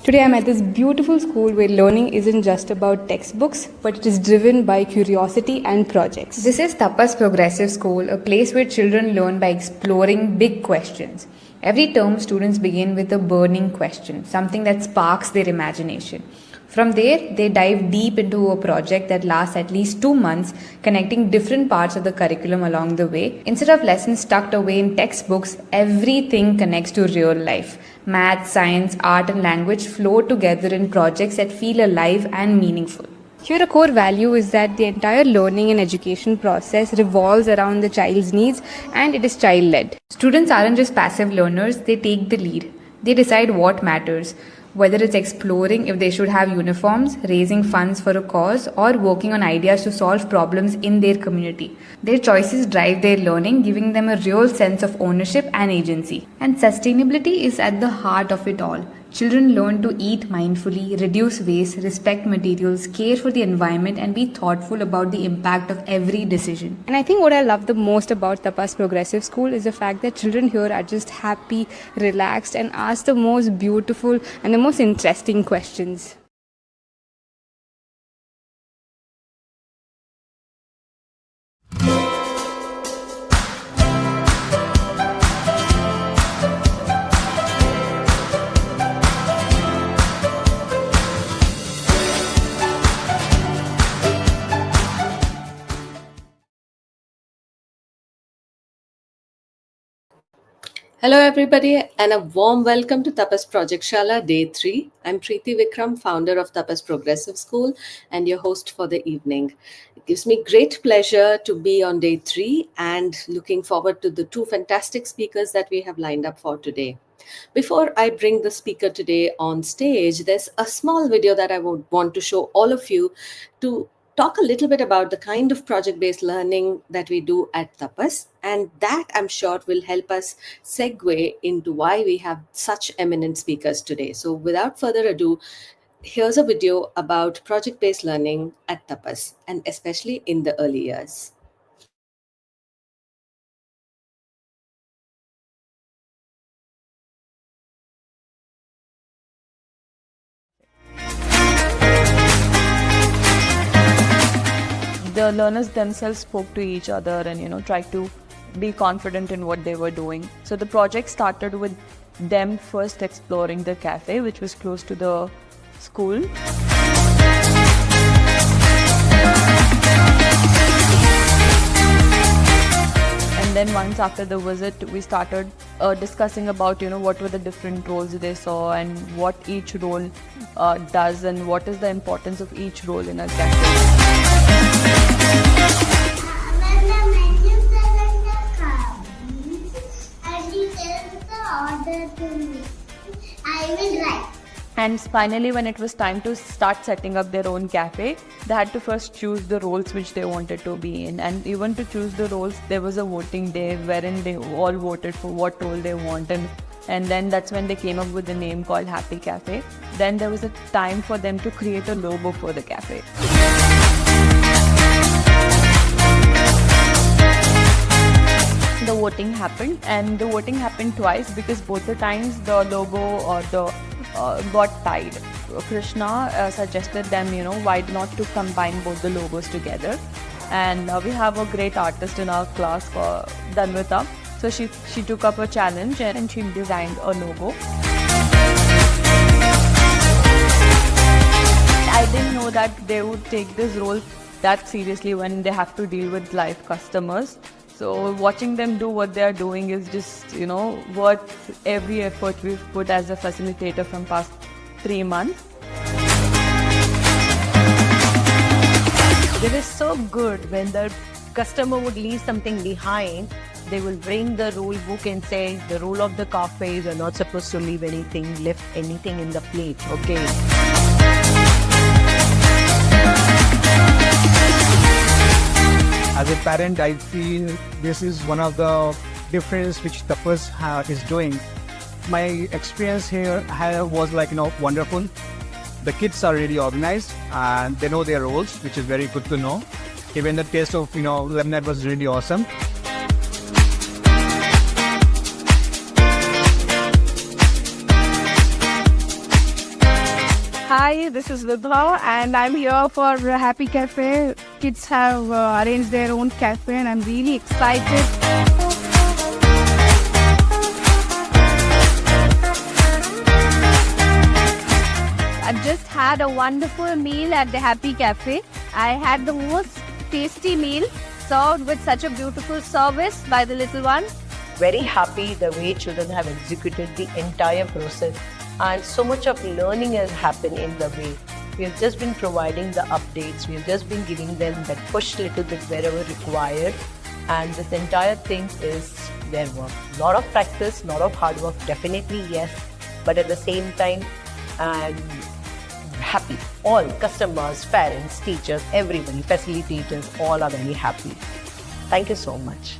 Today I'm at this beautiful school where learning isn't just about textbooks, but it is driven by curiosity and projects. This is Tapas Progressive School, a place where children learn by exploring big questions. Every term, students begin with a burning question, something that sparks their imagination. From there, they dive deep into a project that lasts at least 2 months, connecting different parts of the curriculum along the way. Instead of lessons tucked away in textbooks, everything connects to real life. Math, science, art, and language flow together in projects that feel alive and meaningful. Here, a core value is that the entire learning and education process revolves around the child's needs and it is child led. Students aren't just passive learners, they take the lead. They decide what matters, whether it's exploring if they should have uniforms, raising funds for a cause, or working on ideas to solve problems in their community. Their choices drive their learning, giving them a real sense of ownership and agency. And sustainability is at the heart of it all. Children learn to eat mindfully, reduce waste, respect materials, care for the environment, and be thoughtful about the impact of every decision. And I think what I love the most about Tapas Progressive School is the fact that children here are just happy, relaxed, and ask the most beautiful and the most interesting questions. Hello, everybody, and a warm welcome to Tapas Project Shaala Day 3. I'm Preeti Vikram, founder of Tapas Progressive School, and your host for the evening. It gives me great pleasure to be on Day 3 and looking forward to the two fantastic speakers that we have lined up for today. Before I bring the speaker today on stage, there's a small video that I would want to show all of you to talk a little bit about the kind of project-based learning that we do at Tapas, and that I'm sure will help us segue into why we have such eminent speakers today. So without further ado, here's a video about project-based learning at Tapas, and especially in the early years. The learners themselves spoke to each other and tried to be confident in what they were doing. So the project started with them first exploring the cafe, which was close to the school. And then once after the visit, we started discussing about what were the different roles they saw and what each role does and what is the importance of each role in a cafe. When the menu calendar comes and he tells the order to me, I will write. And finally, when it was time to start setting up their own cafe, they had to first choose the roles which they wanted to be in. And even to choose the roles, there was a voting day wherein they all voted for what role they wanted. And then that's when they came up with a name called Happy Cafe. Then there was a time for them to create a logo for the cafe. The voting happened, and the voting happened twice because both the times the logo or the got tied. Krishna suggested them, why not to combine both the logos together. And we have a great artist in our class called Danvita. So she took up a challenge and she designed a logo. I didn't know that they would take this role that seriously when they have to deal with live customers. So watching them do what they are doing is just, worth every effort we've put as a facilitator from past 3 months. It is so good when the customer would leave something behind. They will bring the rule book and say the rule of the cafe is you're not supposed to leave anything, left anything in the plate. Okay. As a parent, I feel this is one of the difference which Tapas is doing. My experience here was wonderful. The kids are really organized and they know their roles, which is very good to know. Even the taste of lemonade was really awesome. Hi, this is Vibha, and I'm here for Happy Cafe. Kids have arranged their own cafe, and I'm really excited. I've just had a wonderful meal at the Happy Cafe. I had the most tasty meal served with such a beautiful service by the little one. Very happy the way children have executed the entire process, and so much of learning has happened in the way. We have just been providing the updates, we have just been giving them that push little bit wherever required, and this entire thing is their work. Lot of practice, lot of hard work, definitely yes, but at the same time, I'm happy. All customers, parents, teachers, everybody, facilitators, all are very happy. Thank you so much.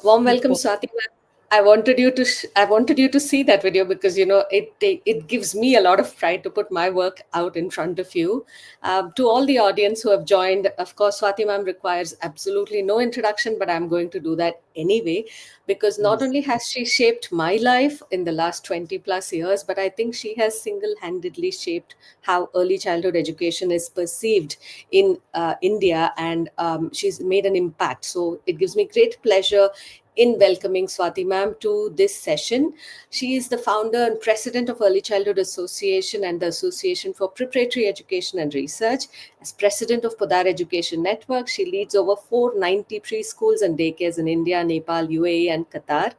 Warm welcome, Swati ma'am. I wanted you to see that video because it gives me a lot of pride to put my work out in front of you. To all the audience who have joined, of course, Swati ma'am requires absolutely no introduction, but I'm going to do that anyway because not only has she shaped my life in the last 20 plus years, but I think she has single-handedly shaped how early childhood education is perceived in India, and she's made an impact. So it gives me great pleasure in welcoming Swati ma'am to this session. She is the founder and president of Early Childhood Association and the Association for Preparatory Education and Research. As president of Podar Education Network, she leads over 490 preschools and daycares in India, Nepal, UAE, and Qatar.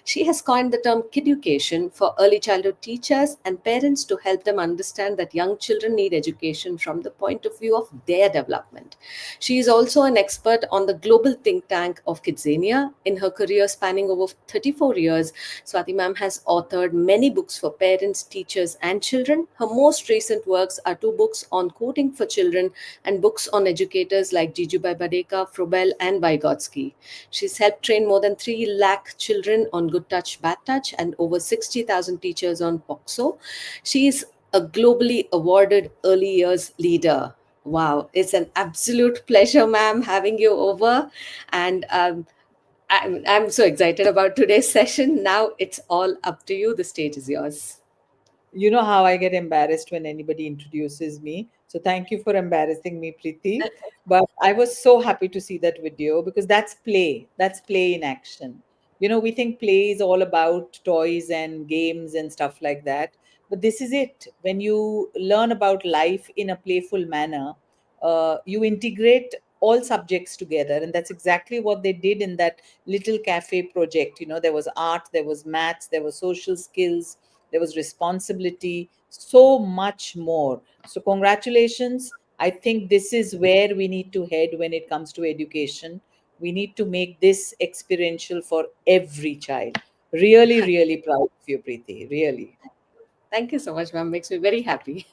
She has coined the term kiducation for early childhood teachers and parents to help them understand that young children need education from the point of view of their development. She is also an expert on the global think tank of Kidzania. In her career spanning over 34 years, Swati ma'am has authored many books for parents, teachers, and children. Her most recent works are two books on coding for children and books on educators like Jijubai Badeka, Frobel, and Vygotsky. She's helped train more than 3 lakh children on Good Touch, Bad Touch, and over 60,000 teachers on POXO. She is a globally awarded early years leader. Wow, it's an absolute pleasure, ma'am, having you over. And I'm so excited about today's session. Now it's all up to you. The stage is yours. You know how I get embarrassed when anybody introduces me. So thank you for embarrassing me, Preeti. But I was so happy to see that video because that's play. That's play in action. You know, we think play is all about toys and games and stuff like that. But this is it. When you learn about life in a playful manner, you integrate all subjects together. And that's exactly what they did in that little cafe project. You know, there was art, there was maths, there was social skills, there was responsibility, so much more. So congratulations. I think this is where we need to head when it comes to education. We need to make this experiential for every child. Really, really proud of you, Preeti, really. Thank you so much, ma'am. Makes me very happy.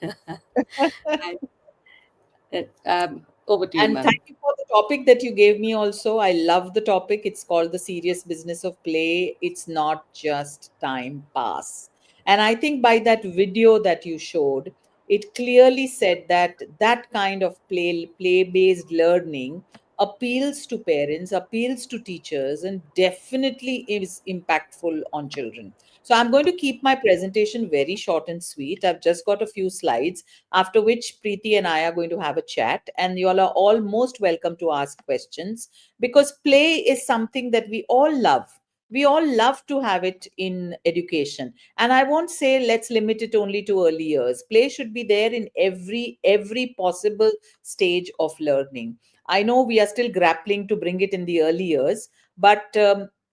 Over to you, And ma'am. thank you for the topic that you gave me also. I love the topic. It's called The Serious Business of Play. It's not just time pass. And I think by that video that you showed, it clearly said that that kind of play-based learning appeals to parents, appeals to teachers, and definitely is impactful on children. So I'm going to keep my presentation very short and sweet. I've just got a few slides, after which Preeti and I are going to have a chat. And you all are all most welcome to ask questions because play is something that we all love. We all love to have it in education. And I won't say let's limit it only to early years. Play should be there in every possible stage of learning. I know we are still grappling to bring it in the early years, but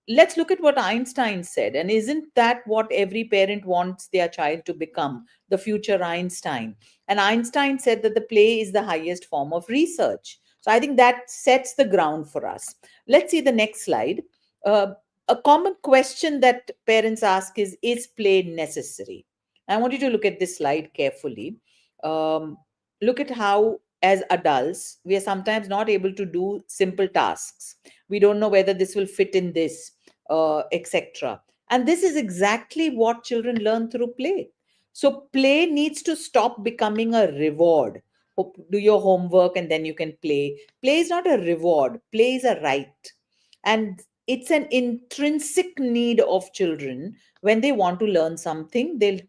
let's look at what Einstein said. And isn't that what every parent wants their child to become? The future Einstein. And Einstein said that the play is the highest form of research. So I think that sets the ground for us. Let's see the next slide. Uh, a common question that parents ask is play necessary? I want you to look at this slide carefully. Um, Look at how, as adults, we are sometimes not able to do simple tasks. We don't know whether this will fit in this, etc. And this is exactly what children learn through play. So play needs to stop becoming a reward. Do your homework and then you can play. Play is not a reward, play is a right. And it's an intrinsic need of children. When they want to learn something, they'll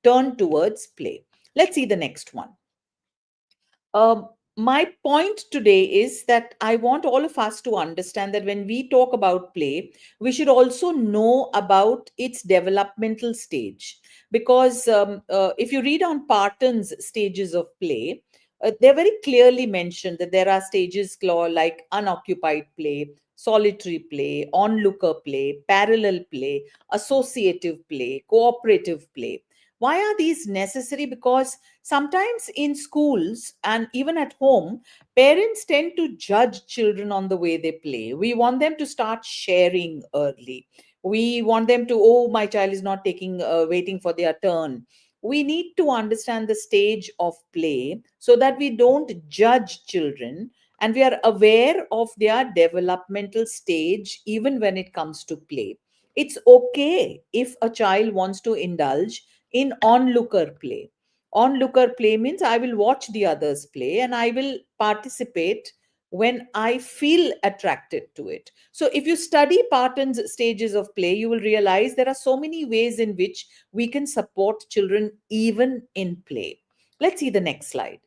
turn towards play. Let's see the next one. My point today is that I want all of us to understand that when we talk about play, we should also know about its developmental stage. Because if you read on Parton's stages of play, they're very clearly mentioned that there are stages like unoccupied play, solitary play, onlooker play, parallel play, associative play, cooperative play. Why are these necessary? Because sometimes in schools and even at home, parents tend to judge children on the way they play. We want them to start sharing early. We want them to, oh, my child is not waiting for their turn. We need to understand the stage of play so that we don't judge children and we are aware of their developmental stage even when it comes to play. It's okay if a child wants to indulge in onlooker play. Onlooker play means I will watch the others play and I will participate when I feel attracted to it. So, if you study Parton's stages of play, you will realize there are so many ways in which we can support children even in play. Let's see the next slide.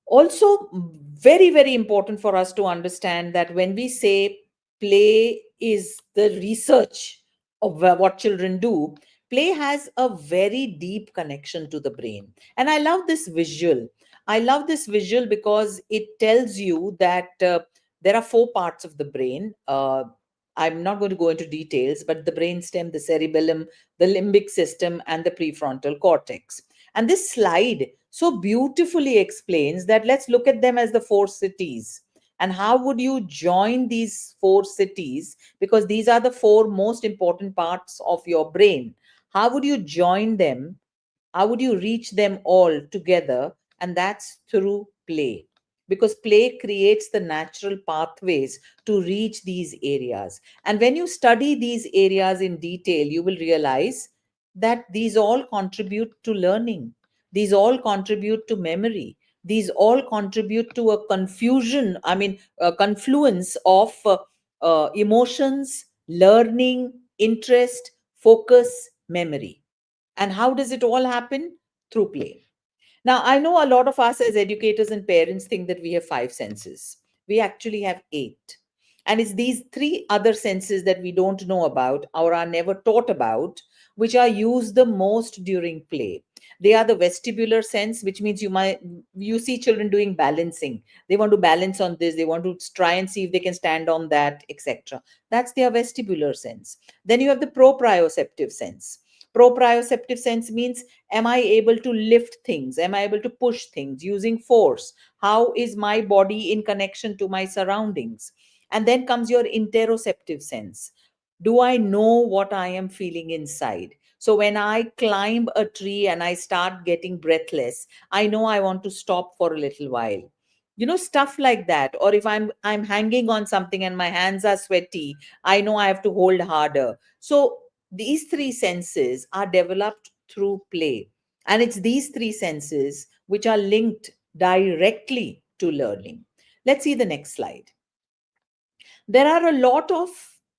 Also, very, very important for us to understand that when we say play is the research of what children do, play has a very deep connection to the brain. And I love this visual. I love this visual because it tells you that there are four parts of the brain. I'm not going to go into details, but the brainstem, the cerebellum, the limbic system, and the prefrontal cortex. And this slide so beautifully explains that let's look at them as the four cities. And how would you join these four cities? Because these are the four most important parts of your brain. How would you join them? How would you reach them all together? And that's through play. Because play creates the natural pathways to reach these areas. And when you study these areas in detail, you will realize that these all contribute to learning. These all contribute to memory. These all contribute to a a confluence of emotions, learning, interest, focus, memory. And how does it all happen? Through play. Now, I know a lot of us as educators and parents think that we have five senses. We actually have eight. And it's these three other senses that we don't know about or are never taught about, which are used the most during play. They are the vestibular sense, which means you see children doing balancing. They want to balance on this, they want to try and see if they can stand on that, etc. That's their vestibular sense. Then you have the proprioceptive sense. Proprioceptive sense means, am I able to lift things? Am I able to push things using force? How is my body in connection to my surroundings? And then comes your interoceptive sense. Do I know what I am feeling inside? So when I climb a tree and I start getting breathless, I know I want to stop for a little while. Stuff like that. Or if I'm hanging on something and my hands are sweaty, I know I have to hold harder. So these three senses are developed through play. And it's these three senses which are linked directly to learning. Let's see the next slide. There are a lot of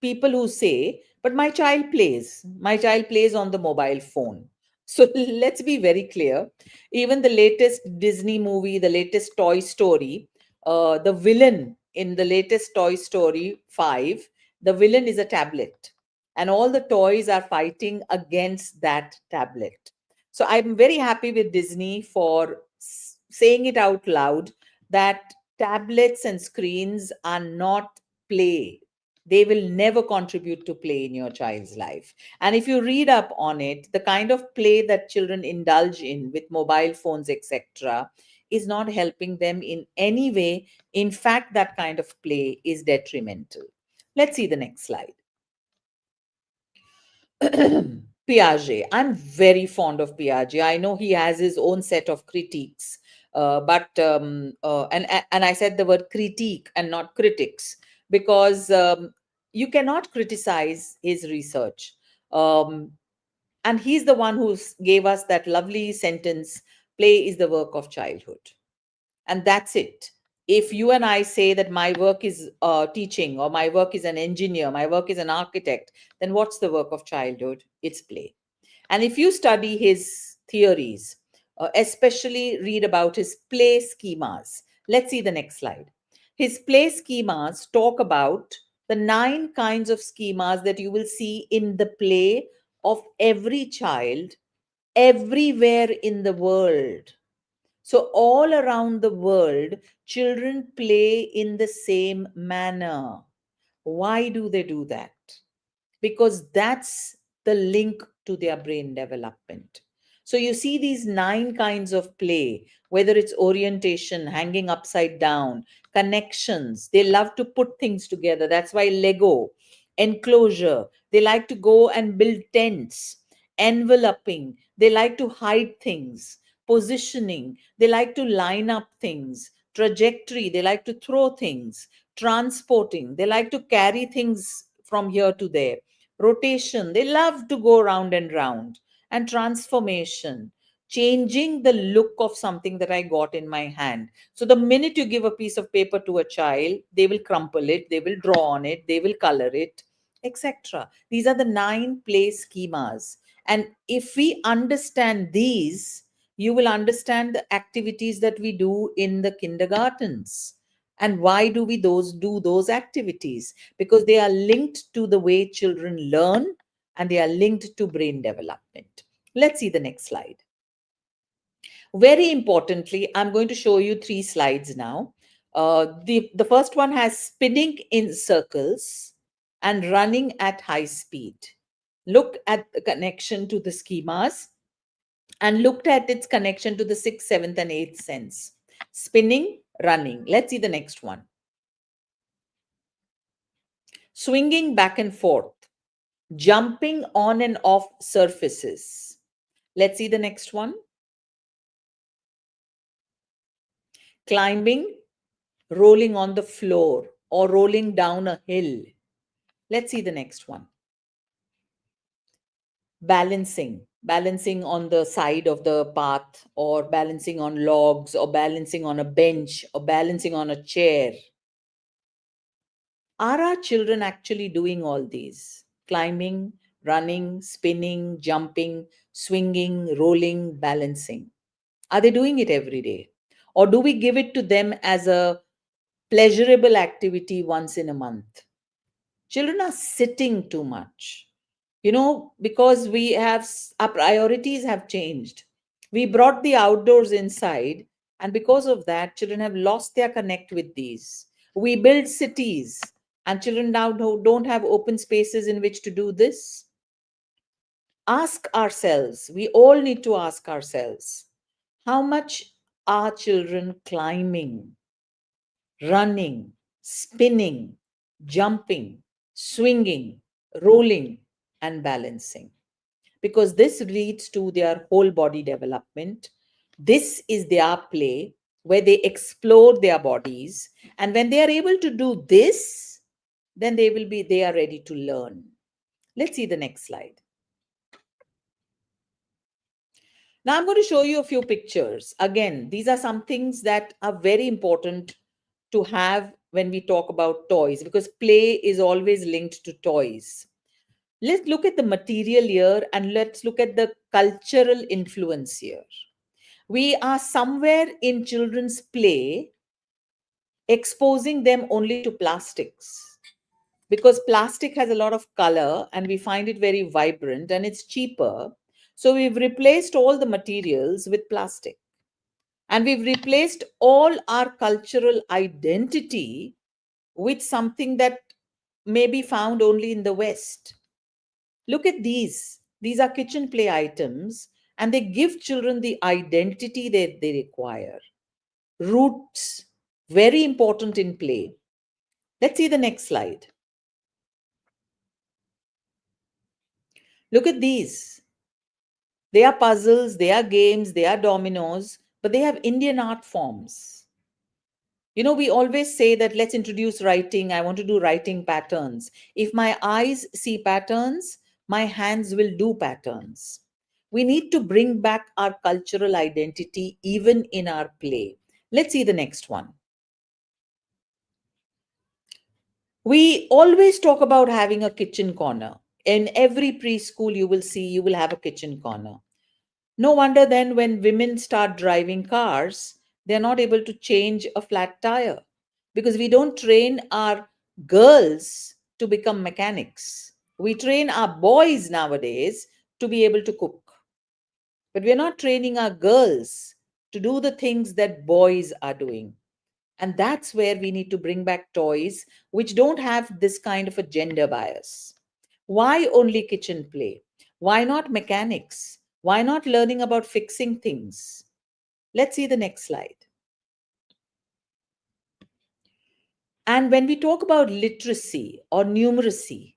people who say, but my child plays on the mobile phone. So let's be very clear. Even the latest Disney movie, the latest Toy Story, the villain in the latest Toy Story 5, the villain is a tablet. And all the toys are fighting against that tablet. So I'm very happy with Disney for saying it out loud that tablets and screens are not play. They will never contribute to play in your child's life. And if you read up on it, the kind of play that children indulge in with mobile phones, etc., is not helping them in any way. In fact, that kind of play is detrimental. Let's see the next slide. Piaget. I'm very fond of Piaget. I know he has his own set of critiques, and I said the word critique and not critics because you cannot criticize his research. Um, and he's the one who gave us that lovely sentence, play is the work of childhood. And that's it. If you and I say that my work is teaching, or my work is an engineer, my work is an architect, then what's the work of childhood? It's play. And if you study his theories, especially read about his play schemas, let's see the next slide. His play schemas talk about the 9 kinds of schemas that you will see in the play of every child everywhere in the world. So, all around the world, children play in the same manner. Why do they do that? Because that's the link to their brain development. So you see these 9 kinds of play, whether it's orientation, hanging upside down, connections. They love to put things together. That's why Lego, enclosure. They like to go and build tents, enveloping. They like to hide things, positioning. They like to line up things, trajectory. They like to throw things, transporting. They like to carry things from here to there, rotation. They love to go round and round, and transformation, changing the look of something that I got in my hand. So the minute you give a piece of paper to a child, they will crumple it, they will draw on it, they will color it, etc. These are the 9 play schemas. And if we understand these, you will understand the activities that we do in the kindergartens. And why do we do those activities? Because they are linked to the way children learn, and they are linked to brain development. Let's see the next slide. Very importantly, I'm going to show you 3 slides now. The first one has spinning in circles and running at high speed. Look at the connection to the schemas and looked at its connection to the 6th, 7th, and 8th sense. Spinning, running. Let's see the next one. Swinging back and forth, jumping on and off surfaces. Let's see the next one. Climbing, rolling on the floor, or rolling down a hill. Let's see the next one. Balancing on the side of the path, or balancing on logs, or balancing on a bench, or balancing on a chair. Are our children actually doing all these? Climbing, running, spinning, jumping, swinging, rolling, balancing. Are they doing it every day? Or do we give it to them as a pleasurable activity once in a month? Children are sitting too much, because our priorities have changed. We brought the outdoors inside, and because of that, children have lost their connect with these. We build cities, and children now don't have open spaces in which to do this. Ask ourselves, we all need to ask ourselves, how much are children climbing, running, spinning, jumping, swinging, rolling, and balancing? Because this leads to their whole body development. This is their play where they explore their bodies. And when they are able to do this, then they are ready to learn. Let's see the next slide. Now I'm going to show you a few pictures. Again, these are some things that are very important to have when we talk about toys, because play is always linked to toys. Let's look at the material here, and let's look at the cultural influence here. We are somewhere in children's play exposing them only to plastics, because plastic has a lot of color and we find it very vibrant and it's cheaper. So we've replaced all the materials with plastic, and we've replaced all our cultural identity with something that may be found only in the West. Look at these. These are kitchen play items, and they give children the identity that they require. Roots, very important in play. Let's see the next slide. Look at these. They are puzzles, they are games, they are dominoes, but they have Indian art forms. We always say that let's introduce writing. I want to do writing patterns. If my eyes see patterns, my hands will do patterns. We need to bring back our cultural identity even in our play. Let's see the next one. We always talk about having a kitchen corner. In every preschool, you will have a kitchen corner. No wonder then when women start driving cars, they're not able to change a flat tire because we don't train our girls to become mechanics. We train our boys nowadays to be able to cook, but we're not training our girls to do the things that boys are doing. And that's where we need to bring back toys which don't have this kind of a gender bias. Why only kitchen play? Why not mechanics? Why not learning about fixing things? Let's see the next slide. And when we talk about literacy or numeracy,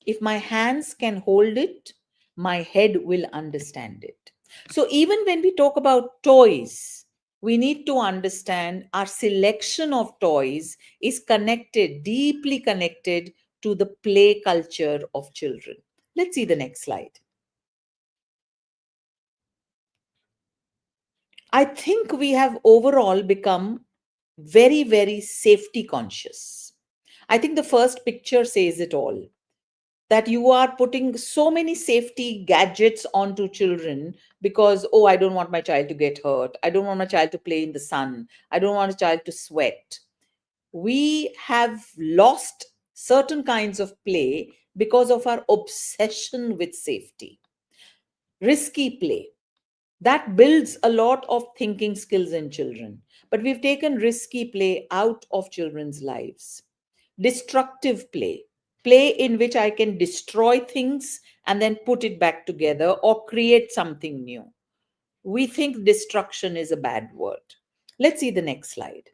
if my hands can hold it, my head will understand it. So even when we talk about toys, we need to understand our selection of toys is connected, deeply connected to the play culture of children. Let's see the next slide. I think we have overall become very, very safety conscious. I think the first picture says it all, that you are putting so many safety gadgets onto children because, oh, I don't want my child to get hurt. I don't want my child to play in the sun. I don't want a child to sweat. We have lost certain kinds of play because of our obsession with safety. Risky play. That builds a lot of thinking skills in children. But we've taken risky play out of children's lives. Destructive play, play in which I can destroy things and then put it back together or create something new. We think destruction is a bad word. Let's see the next slide.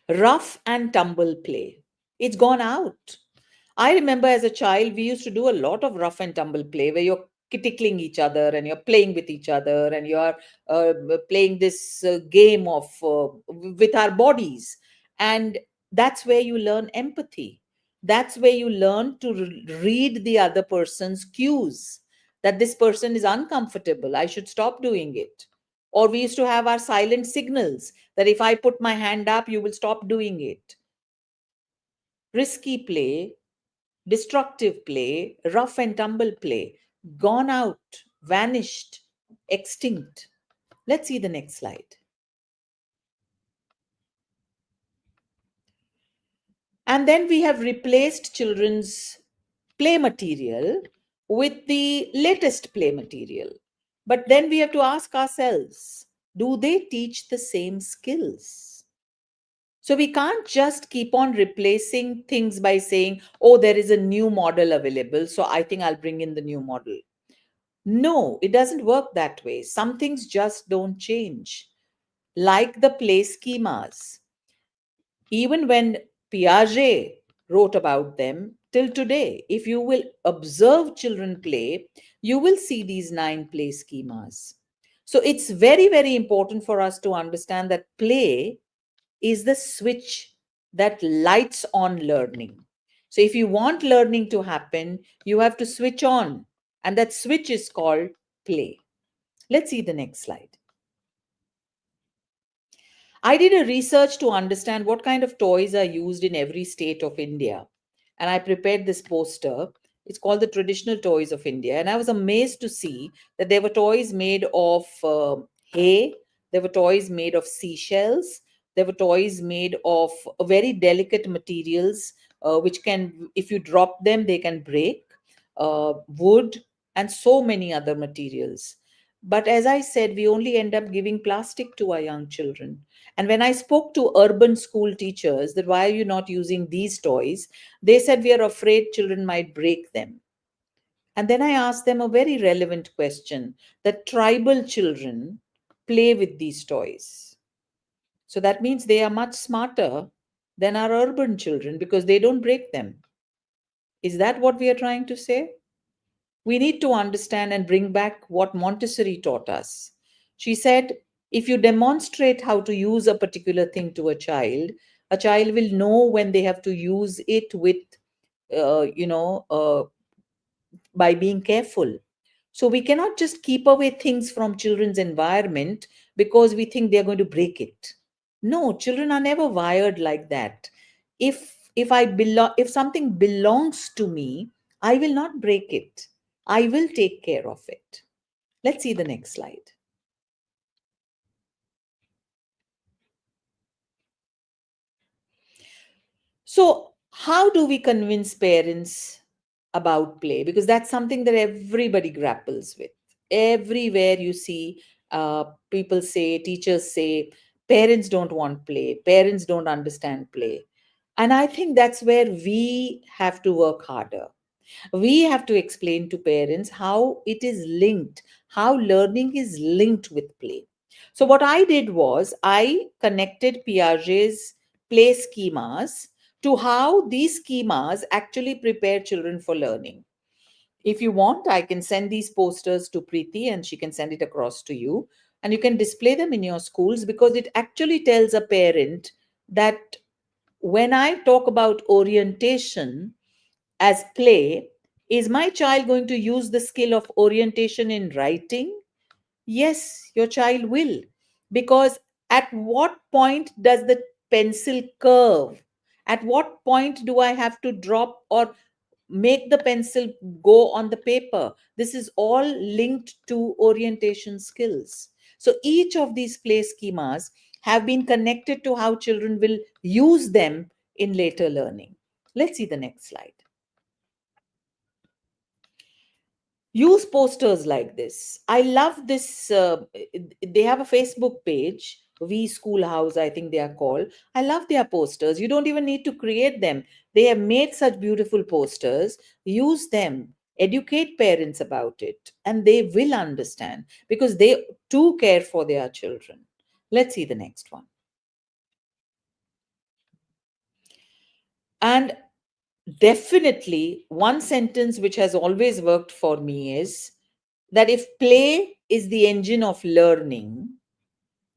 Rough and tumble play. It's gone out. I remember as a child, we used to do a lot of rough and tumble play where you're tickling each other and you're playing with each other and you're playing this game of with our bodies. And that's where you learn empathy. That's where you learn to read the other person's cues, that this person is uncomfortable. I should stop doing it. Or we used to have our silent signals that if I put my hand up, you will stop doing it. Risky play, destructive play, rough and tumble play, gone out, vanished, extinct. Let's see the next slide. And then we have replaced children's play material with the latest play material. But then we have to ask ourselves, do they teach the same skills? So we can't just keep on replacing things by saying, oh, there is a new model available, so I think I'll bring in the new model. No, it doesn't work that way. Some things just don't change. Like the play schemas. Even when Piaget wrote about them, till today, if you will observe children play, you will see these 9 play schemas. So it's very, very important for us to understand that play is the switch that lights on learning. So if you want learning to happen, you have to switch on, and that switch is called play. Let's see the next slide. I did a research to understand what kind of toys are used in every state of India. And I prepared this poster. It's called the Traditional Toys of India. And I was amazed to see that there were toys made of hay, there were toys made of seashells, there were toys made of very delicate materials, which can, if you drop them, they can break, wood, and so many other materials. But as I said, we only end up giving plastic to our young children. And when I spoke to urban school teachers that why are you not using these toys, they said we are afraid children might break them. And then I asked them a very relevant question, that tribal children play with these toys. So that means they are much smarter than our urban children because they don't break them. Is that what we are trying to say? We need to understand and bring back what Montessori taught us. She said, If you demonstrate how to use a particular thing to a child will know when they have to use it with, uh, you know, uh, by being careful. So we cannot just keep away things from children's environment because we think they're going to break it. No, children are never wired like that. If something belongs to me, I will not break it. I will take care of it. Let's see the next slide. So, how do we convince parents about play? Because that's something that everybody grapples with. Everywhere you see, people say, teachers say, parents don't want play, parents don't understand play. And I think that's where we have to work harder. We have to explain to parents how it is linked, how learning is linked with play. So, what I did was I connected Piaget's play schemas to how these schemas actually prepare children for learning. If you want, I can send these posters to Preeti and she can send it across to you. And you can display them in your schools because it actually tells a parent that when I talk about orientation, as play, is my child going to use the skill of orientation in writing? Yes, your child will. Because at what point does the pencil curve? At what point do I have to drop or make the pencil go on the paper? This is all linked to orientation skills. So each of these play schemas have been connected to how children will use them in later learning. Let's see the next slide. Use posters like this. I love this. They have a Facebook page, we schoolhouse, I think they are called. I love their posters. You don't even need to create them. They have made such beautiful posters. Use them, educate parents about it, and they will understand because they too care for their children. Let's see the next one. And definitely one sentence which has always worked for me is that if play is the engine of learning,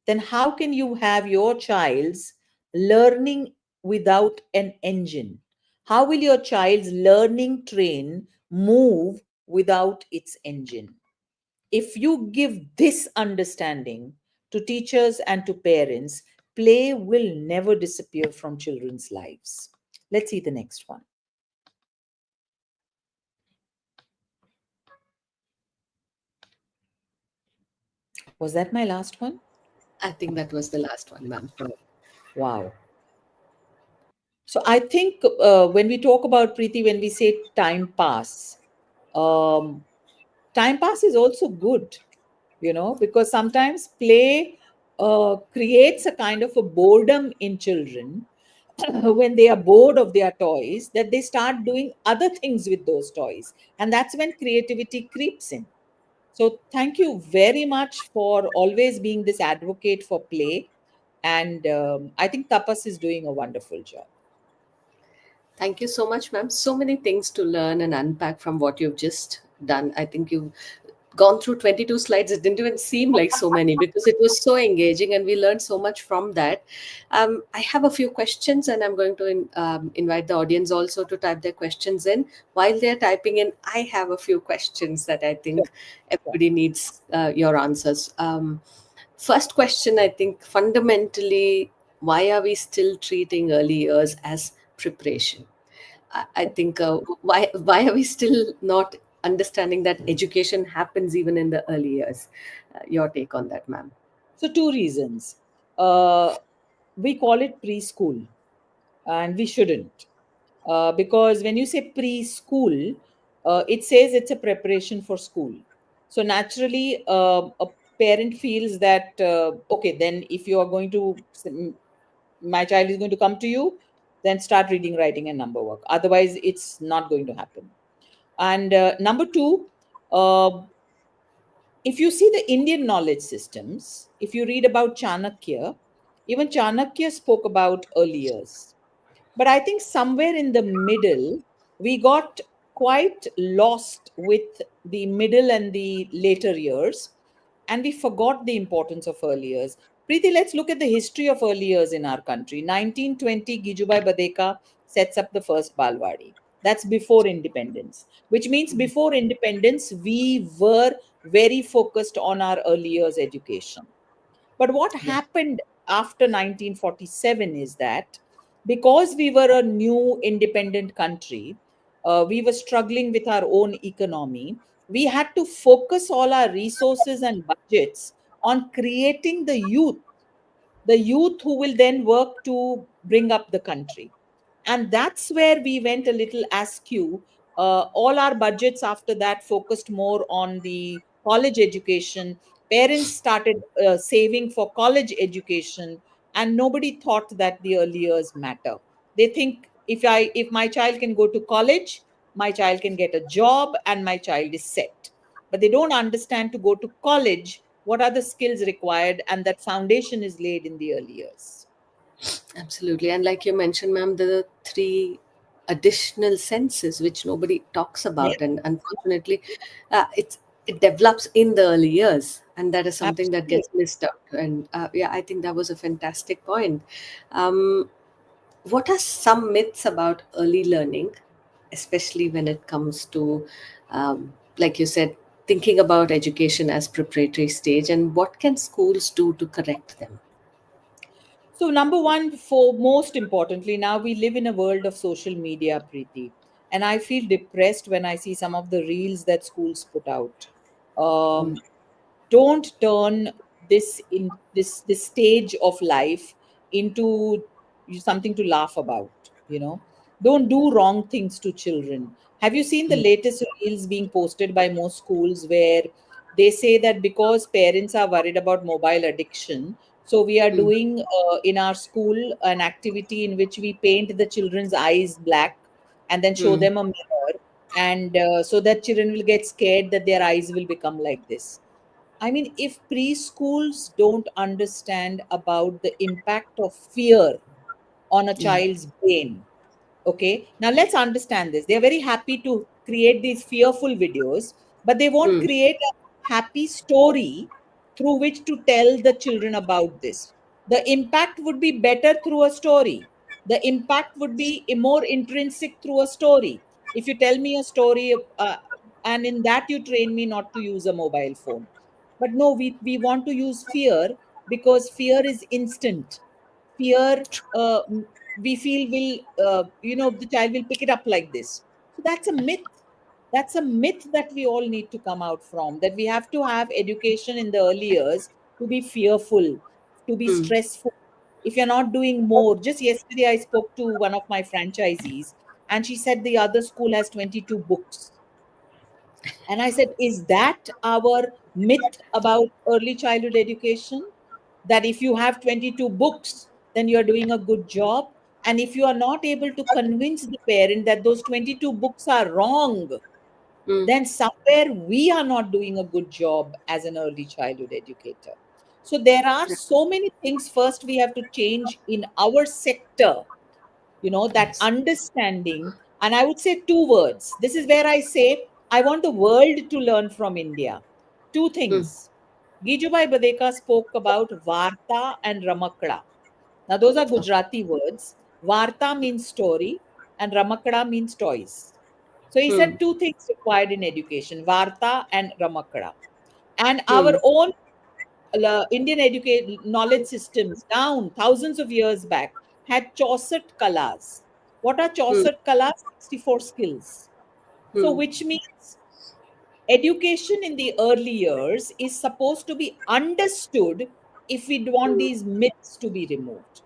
then how can you have your child's learning without an engine? How will your child's learning train move without its engine? If you give this understanding to teachers and to parents, play will never disappear from children's lives. Let's see the next one. Was that my last one? I think that was the last one, ma'am. Wow. So I think when we talk about Preeti, when we say time pass, um, time pass is also good, because sometimes play creates a kind of a boredom in children when they are bored of their toys, that they start doing other things with those toys. And that's when creativity creeps in. So thank you very much for always being this advocate for play. And I think Tapas is doing a wonderful job. Thank you so much, ma'am. So many things to learn and unpack from what you've just done. I think you've gone through 22 slides. It didn't even seem like so many because it was so engaging and we learned so much from that. I have a few questions and I'm going to invite the audience also to type their questions in. While they're typing in, I have a few questions that I Sure, think sure. everybody needs your answers. First question, I think fundamentally, why are we still treating early years as preparation? I think why are we still not understanding that education happens even in the early years? Your take on that, ma'am. So, two reasons. Uh, we call it preschool, and we shouldn't. Because when you say preschool, it says it's a preparation for school. So, naturally, a parent feels that, okay, then if you are going to, my child is going to come to you, then start reading, writing, and number work. Otherwise, it's not going to happen. And number two, uh, if you see the Indian knowledge systems, if you read about Chanakya, even Chanakya spoke about early years. But I think somewhere in the middle, we got quite lost with the middle and the later years. and we forgot the importance of early years. Preeti, let's look at the history of early years in our country. 1920, Gijubai Badeka sets up the first Balwadi. That's before independence, which means before independence, we were very focused on our early years education. But what happened after 1947 is that because we were a new independent country, we were struggling with our own economy. We had to focus all our resources and budgets on creating the youth who will then work to bring up the country. And that's where we went a little askew. All our budgets after that focused more on the college education. Parents started saving for college education, and nobody thought that the early years matter. They think if my child can go to college, my child can get a job, and my child is set. But they don't understand to go to college, what are the skills required, and that foundation is laid in the early years. Absolutely. And like you mentioned, ma'am, the three additional senses which nobody talks Yeah, about. And unfortunately, it develops in the early years. And that is something that absolutely. gets missed out. And yeah, I think that was a fantastic point. Um, what are some myths about early learning, especially when it comes to, like you said, thinking about education as preparatory stage? And what can schools do to correct them? So, number one, for most importantly, now we live in a world of social media, Preeti. And I feel depressed when I see some of the reels that schools put out. Um, don't turn this stage of life into something to laugh about. Don't do wrong things to children. Have you seen the latest reels being posted by most schools where they say that because parents are worried about mobile addiction, so we are Mm, doing in our school an activity in which we paint the children's eyes black and then show mm, them a mirror, and so that children will get scared that their eyes will become like this. I mean, if preschools don't understand about the impact of fear on a yeah. child's brain, okay, now let's understand this. They're very happy to create these fearful videos, but they won't Mm, create a happy story through which to tell the children about this. The impact would be better through a story. The impact would be more intrinsic through a story. If you tell me a story, and in that you train me not to use a mobile phone. But no, we want to use fear because fear is instant. Fear, we feel will, the child will pick it up like this. So that's a myth. That's a myth that we all need to come out from, that we have to have education in the early years to be fearful, to be mm, stressful. If you're not doing more, just yesterday I spoke to one of my franchisees, and she said the other school has 22 books. And I said, is that our myth about early childhood education? That if you have 22 books, then you're doing a good job. And if you are not able to convince the parent that those 22 books are wrong, mm. then somewhere we are not doing a good job as an early childhood educator. So there are so many things first we have to change in our sector, that Yes. understanding. And I would say two words. This is where I say I want the world to learn from India. Two Mm, things. Gijubai Badeka spoke about Varta and Ramakda. Now, those are okay. Gujarati words. Varta means story, and Ramakda means toys. So he said Mm, two things required in education: Varta and Ramakda. And our mm, own Indian education knowledge systems down thousands of years back had Chaucet Kalas. What are mm, Chaucet Kalas? 64 skills. So, mm, which means education in the early years is supposed to be understood if we want mm, these myths to be removed.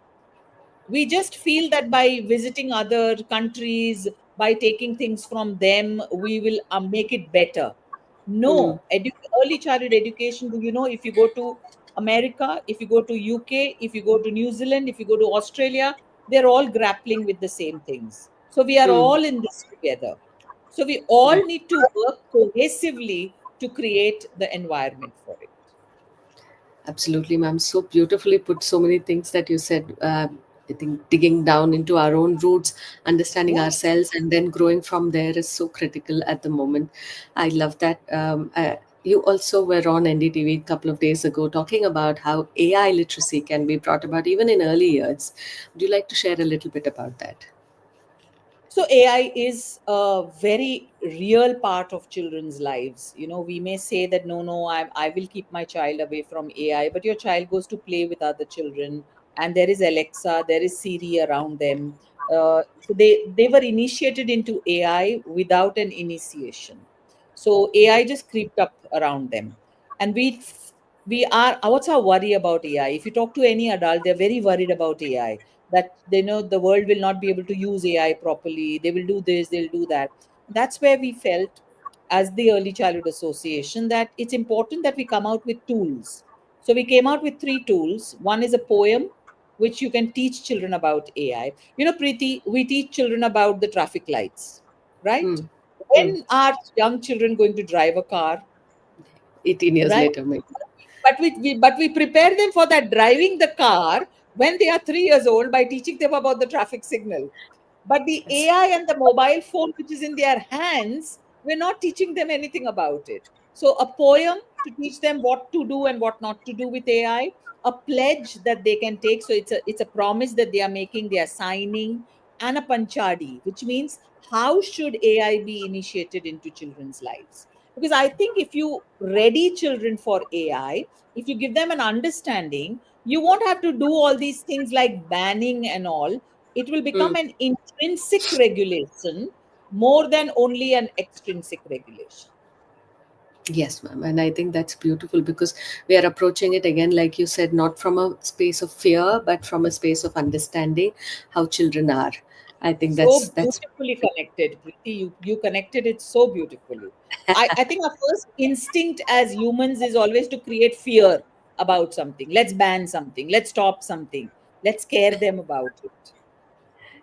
We just feel that by visiting other countries, by taking things from them, we will make it better. mm, No, early childhood education, do you know, if you go to America, if you go to UK, if you go to New Zealand, if you go to Australia, they're all grappling with the same things. So we are mm. all in this together. So we all Right. need to work cohesively to create the environment for it. Absolutely, ma'am. So beautifully put. So many things that you said. I think digging down into our own roots, understanding Yeah. ourselves, and then growing from there is so critical at the moment. I love that. You also were on NDTV a couple of days ago talking about how AI literacy can be brought about even in early years. Would you like to share a little bit about that? So AI is a very real part of children's lives. We may say that no, I will keep my child away from AI, but your child goes to play with other children, and there is Alexa, there is Siri around them. So they were initiated into AI without an initiation. So AI just creeped up around them, and we are. What's our worry about AI? If you talk to any adult, they're very worried about AI, that they know the world will not be able to use AI properly. They will do this, they'll do that. That's where we felt, as the Early Childhood Association, that it's important that we come out with tools. So we came out with three tools. One is a poem, which you can teach children about AI. Preeti, we teach children about the traffic lights, right? Hmm. Hmm. When are young children going to drive a car, 18 years right? later, maybe. But we prepare them for that driving the car when they are 3 years old by teaching them about the traffic signal. But the That's AI and the mobile phone, which is in their hands, we're not teaching them anything about it. So, a poem to teach them what to do and what not to do with AI, a pledge that they can take. So, it's a promise that they are making, they are signing, and a panchadi, which means how should AI be initiated into children's lives? Because I think if you ready children for AI, if you give them an understanding, you won't have to do all these things like banning and all. It will Hmm. become an intrinsic regulation more than only an extrinsic regulation. Yes, ma'am. And I think that's beautiful because we are approaching it again, like you said, not from a space of fear, but from a space of understanding how children are. I think So that's beautifully connected, Preeti. You connected it so beautifully. I think our first instinct as humans is always to create fear about something. Let's ban something. Let's stop something. Let's scare them about it.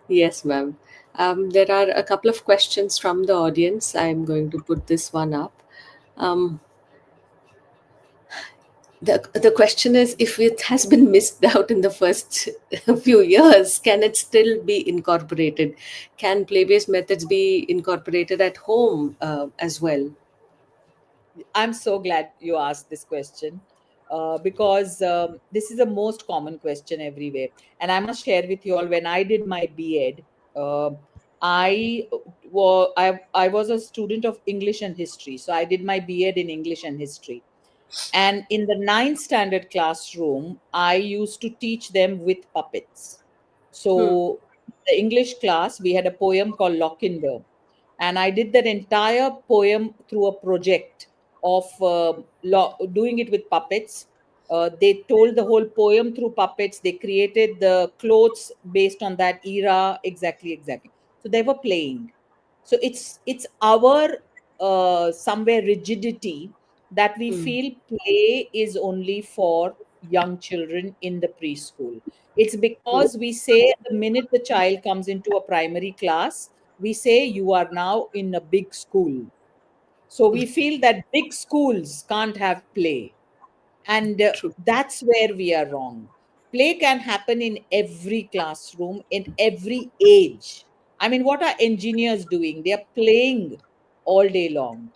yes, ma'am. There are a couple of questions from the audience. I'm going to put this one up. Um, the question is, if it has been missed out in the first few years, can it still be incorporated? Can play-based methods be incorporated at home as well? I'm so glad you asked this question, because this is the most common question everywhere. And I must share with you all, when I did my B.Ed, uh, I was a student of English and history. So I did my B.Ed in English and history. And in the ninth standard classroom, I used to teach them with puppets. Hmm. So, the English class, we had a poem called Lochinvar. And I did that entire poem through a project of doing it with puppets. They told the whole poem through puppets. They created the clothes based on that era. Exactly, exactly. So they were playing. So it's our somewhere rigidity that we Hmm. feel play is only for young children in the preschool. It's Hmm. because we say the minute the child comes into a primary class, we say you are now in a big school. So we feel that big schools can't have play. And True. that's where we are wrong. Play can happen in every classroom, in every age. I mean, what are engineers doing? They are playing all day long.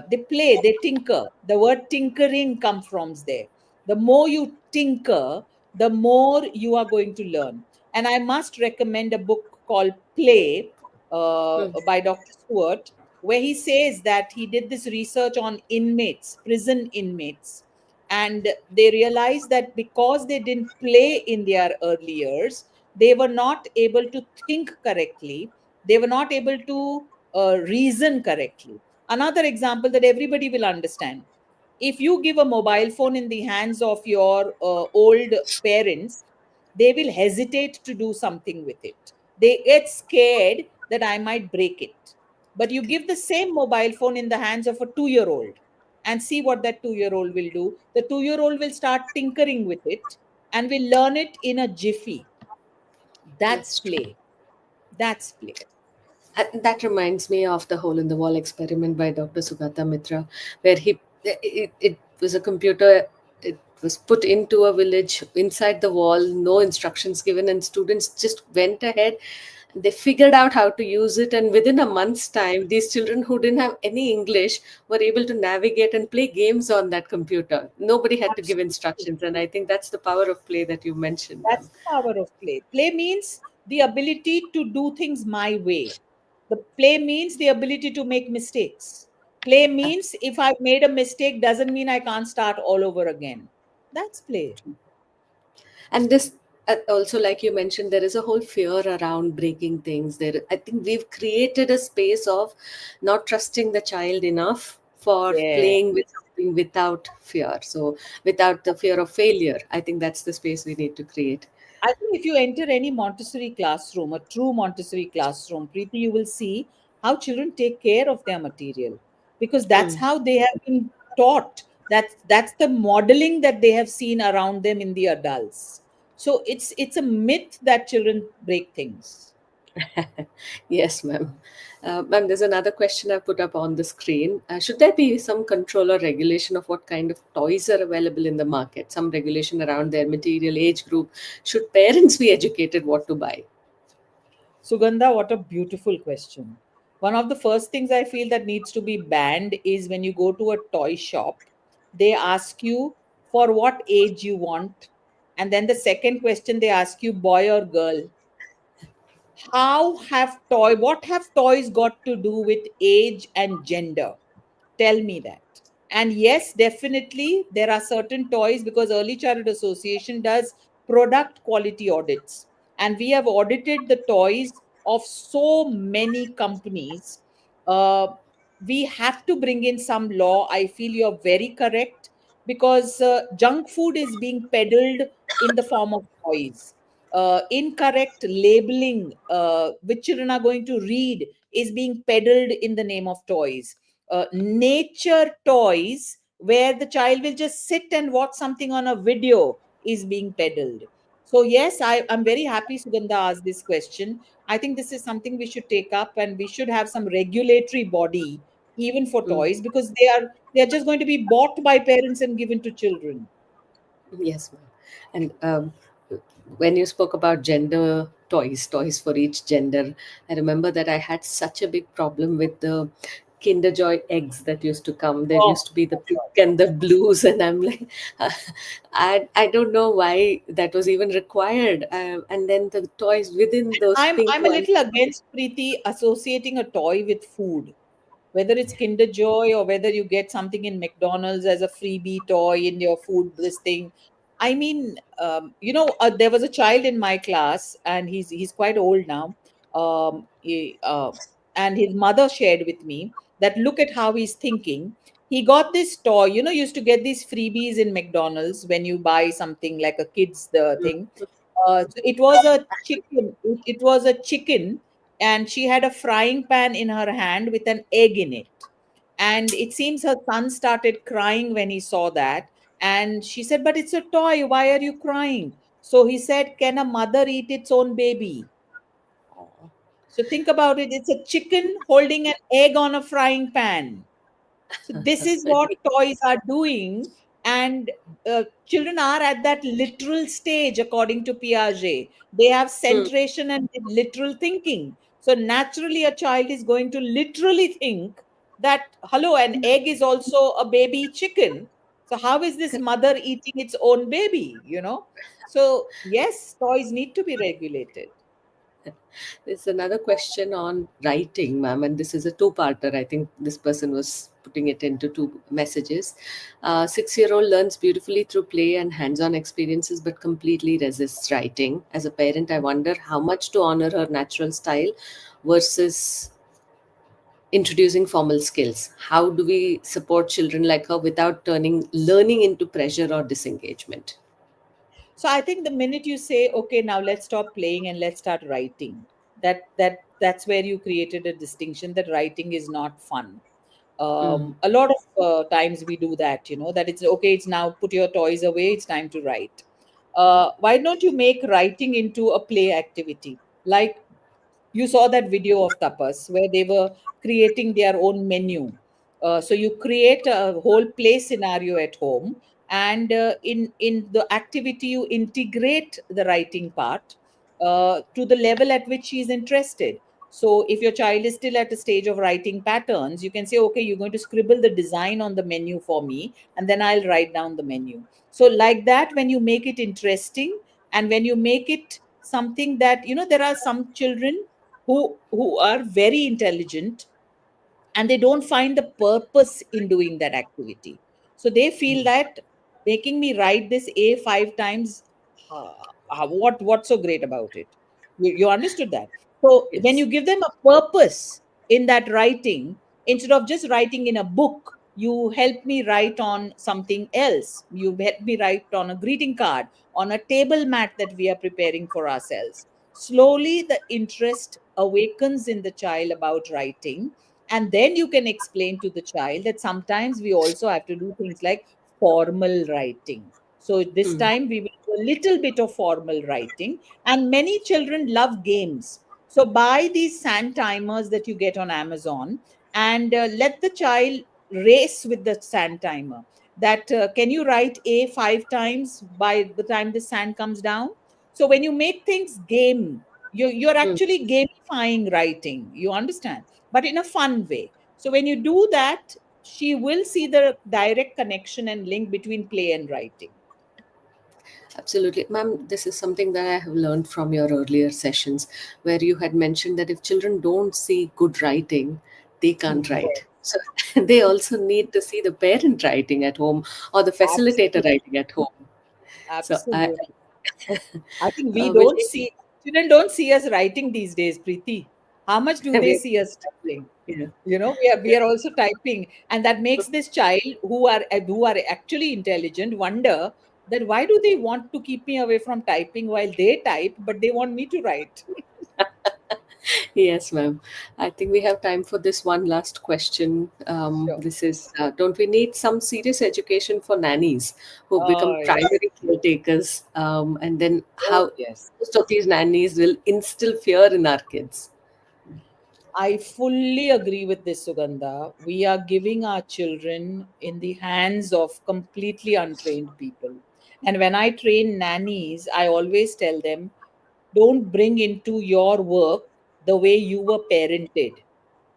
They play, they tinker. The word tinkering comes from there. The more you tinker, the more you are going to learn. And I must recommend a book called Play, Hmm. by Dr. Stewart, where he says that he did this research on inmates, prison inmates, and they realized that because they didn't play in their early years, they were not able to think correctly, they were not able to reason correctly. Another example that everybody will understand: if you give a mobile phone in the hands of your old parents, they will hesitate to do something with it. They get scared that I might break it. But you give the same mobile phone in the hands of a 2 year old, and see what that 2 year old will do. The 2 year old will start tinkering with it and will learn it in a jiffy. That's That's true. play. That's play. And that reminds me of the hole in the wall experiment by Dr. Sugata Mitra, where it was a computer. It was put into a village inside the wall, no instructions given, and students just went ahead. They figured out how to use it, and within a month's time, these children who didn't have any English were able to navigate and play games on that computer. Nobody had to give Absolutely. instructions, and I think that's the power of play that you mentioned, That's ma'am. the power of play. Play means the ability to do things my way. The play means the ability to make mistakes. Play means if I've made a mistake doesn't mean I can't start all over again. That's play. And this, also, like you mentioned, there is a whole fear around breaking things. There, I think we've created a space of not trusting the child enough for Yeah. playing with something without fear. So without the fear of failure, I think that's the space we need to create. I think if you enter any Montessori classroom, a true Montessori classroom, Preeti, you will see how children take care of their material because that's Mm. how they have been taught. That's the modeling that they have seen around them in the adults. So it's a myth that children break things. Yes, ma'am. Ma'am, there's another question I put up on the screen. Should there be some control or regulation of what kind of toys are available in the market? Some regulation around their material age group? Should parents be educated what to buy? Sugandha, what a beautiful question. One of the first things I feel that needs to be banned is when you go to a toy shop, they ask you for what age you want. And then the second question they ask you, boy or girl. What have toys got to do with age and gender? Tell me that. And yes, definitely there are certain toys because Early Childhood Association does product quality audits. And we have audited the toys of so many companies. Uh, we have to bring in some law. I feel you're very correct because junk food is being peddled in the form of toys. Incorrect labeling, which children are going to read, is being peddled in the name of toys. Nature toys where the child will just sit and watch something on a video is being peddled. So yes, I'm very happy Sugandha asked this question. I think this is something we should take up and we should have some regulatory body even for Mm. toys because they are just going to be bought by parents and given to children. Yes, ma'am. And when you spoke about gender toys for each gender, I remember that I had such a big problem with the Kinder Joy eggs that used to come. There Oh used to be the my pink God. and the blues, and I'm like, I don't know why that was even required. And then the toys within those pink I'm a ones. little against Preeti associating a toy with food, whether it's Kinder Joy or whether you get something in McDonald's as a freebie toy in your food, this thing. I mean, there was a child in my class, and he's quite old now. He, and his mother shared with me that look at how he's thinking. He got this toy. Used to get these freebies in McDonald's when you buy something like a kid's the thing. So it was a chicken. It was a chicken, and she had a frying pan in her hand with an egg in it. And it seems her son started crying when he saw that. And she said, "But it's a toy. Why are you crying?" So he said, "Can a mother eat its own baby?" So think about it. It's a chicken holding an egg on a frying pan. So this is what toys are doing, and children are at that literal stage, according to Piaget. They have Hmm. centration and literal thinking. So naturally, a child is going to literally think that, hello, an egg is also a baby chicken. So how is this mother eating its own baby? So yes, toys need to be regulated. There's another question on writing, ma'am, and this is a two-parter. I think this person was putting it into two messages. 6-year-old learns beautifully through play and hands-on experiences, but completely resists writing. As a parent, I wonder how much to honor her natural style versus introducing formal skills. How do we support children like her without turning learning into pressure or disengagement? So I think the minute you say, okay, now let's stop playing and let's start writing, that's where you created a distinction that writing is not fun. Mm. A lot of times we do that, that it's okay, it's now put your toys away, it's time to write. Why don't you make writing into a play activity? Like you saw that video of Tapas where they were creating their own menu. So you create a whole play scenario at home, and in the activity you integrate the writing part. to the level at which she is interested. So if your child is still at a stage of writing patterns, you can say, okay, you're going to scribble the design on the menu for me, and then I'll write down the menu. So like that, when you make it interesting, and when you make it something that, there are some children who are very intelligent, and they don't find the purpose in doing that activity. So they feel that making me write this A 5 times, what's so great about it? You understood that? So when you Yes. give them a purpose in that writing, instead of just writing in a book, you help me write on something else. You help me write on a greeting card, on a table mat that we are preparing for ourselves. Slowly, the interest awakens in the child about writing, and then you can explain to the child that sometimes we also have to do things like formal writing. So this Mm. time we will do a little bit of formal writing. And many children love games. So buy these sand timers that you get on Amazon, and let the child race with the sand timer. That can you write A 5 times by the time the sand comes down? So when you make things game, you're Mm. actually gamifying writing. You understand? But in a fun way. So when you do that, she will see the direct connection and link between play and writing. Absolutely. Ma'am, this is something that I have learned from your earlier sessions, where you had mentioned that if children don't see good writing, they can't write. So they also need to see the parent writing at home or the facilitator Absolutely. writing at home. So I, Absolutely. I think we will don't see, children don't see us writing these days, Preeti. How much do they see us typing? yeah. We are also typing, and that makes this child who are actually intelligent wonder that why do they want to keep me away from typing while they type, but they want me to write. Yes, ma'am. I think we have time for this one last question. Sure. This is don't we need some serious education for nannies who become Oh, yes. primary caretakers? And then Oh, how yes. most of these nannies will instill fear in our kids? I fully agree with this, Sugandha. We are giving our children in the hands of completely untrained people. And when I train nannies, I always tell them, don't bring into your work the way you were parented.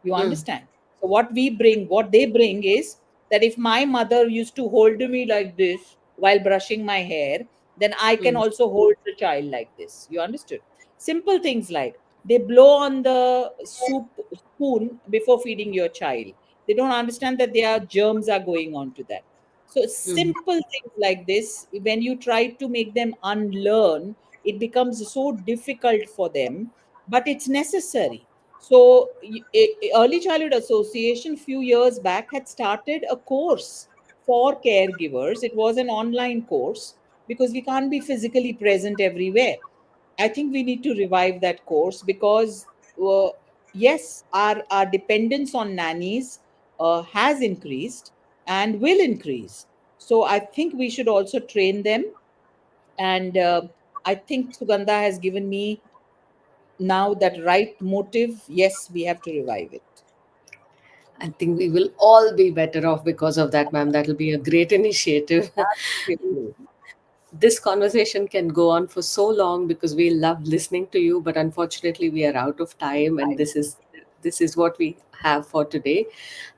You Mm, understand? So what they bring is that if my mother used to hold me like this while brushing my hair, then I can mm, also hold the child like this. You understood? Simple things like they blow on the soup spoon before feeding your child. They don't understand that their germs are going on to that. So mm, simple things like this, when you try to make them unlearn, it becomes so difficult for them, but it's necessary. So, Early Childhood Association few years back had started a course for caregivers. It was an online course because we can't be physically present everywhere. I think we need to revive that course because, yes, our dependence on nannies has increased and will increase. So, I think we should also train them. And I think Sugandha has given me now that right motive. Yes, we have to revive it. I think we will all be better off because of that, ma'am. That will be a great initiative. Absolutely. This conversation can go on for so long because we love listening to you, but unfortunately we are out of time, and this is what we have for today.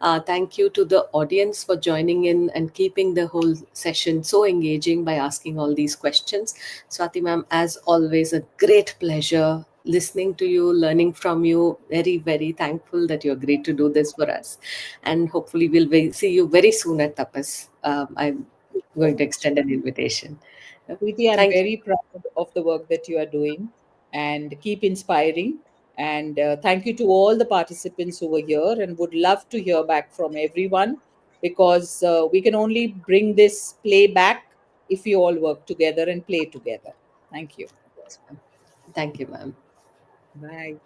Thank you to the audience for joining in and keeping the whole session so engaging by asking all these questions. Swati ma'am, as always, a great pleasure listening to you, learning from you. Very, very thankful that you agreed to do this for us, and hopefully see you very soon at Tapas. I'm So going to much. extend an invitation. Preeti, I'm Thank you. very proud of the work that you are doing, and keep inspiring. And thank you to all the participants who were here, and would love to hear back from everyone because we can only bring this play back if we all work together and play together. Thank you. Yes, ma'am. Thank you, ma'am. Bye.